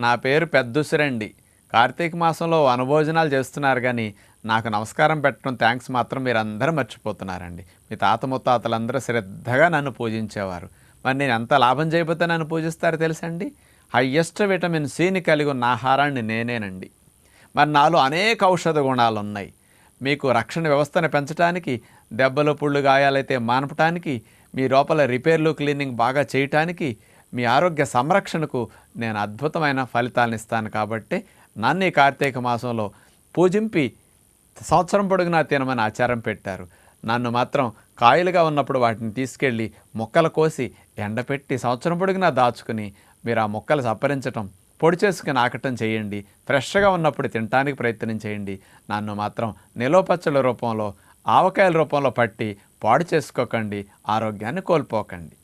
నా పేరు పెద్దుసిరండి. కార్తీక మాసంలో వనభోజనాలు చేస్తున్నారు గానీ, నాకు నమస్కారం పెట్టడం థాంక్స్ మాత్రం మీరందరూ మర్చిపోతున్నారండి. మీ తాత ముత్తాతలందరూ శ్రద్ధగా నన్ను పూజించేవారు. మరి నేను ఎంత లాభం చేయకపోతే నన్ను పూజిస్తారో తెలుసండి? హయ్యెస్ట్ విటమిన్ సిని కలిగి ఉన్న ఆహారాన్ని నేనేనండి. మరి నాలో అనేక ఔషధ గుణాలున్నాయి. మీకు రక్షణ వ్యవస్థను పెంచడానికి, దెబ్బలు పుళ్ళు గాయాలైతే మాన్పటానికి, మీ లోపల రిపేర్లు క్లీనింగ్ బాగా చేయటానికి, మీ ఆరోగ్య సంరక్షణకు నేను అద్భుతమైన ఫలితాలను ఇస్తాను. కాబట్టి నన్ను ఈ కార్తీక మాసంలో పూజింపి సంవత్సరం పొడుగునా తినమని ఆచారం పెట్టారు. నన్ను మాత్రం కాయలుగా ఉన్నప్పుడు వాటిని తీసుకెళ్ళి మొక్కలు కోసి ఎండపెట్టి సంవత్సరం పొడుగునా దాచుకుని మీరు ఆ మొక్కలు సప్పరించటం, పొడి చేసుకుని ఆకటం చేయండి. ఫ్రెష్గా ఉన్నప్పుడు తినటానికి ప్రయత్నం చేయండి. నన్ను మాత్రం నిలవ పచ్చళ్ళ రూపంలో, ఆవకాయల రూపంలో పట్టి పాడు చేసుకోకండి. ఆరోగ్యాన్ని కోల్పోకండి.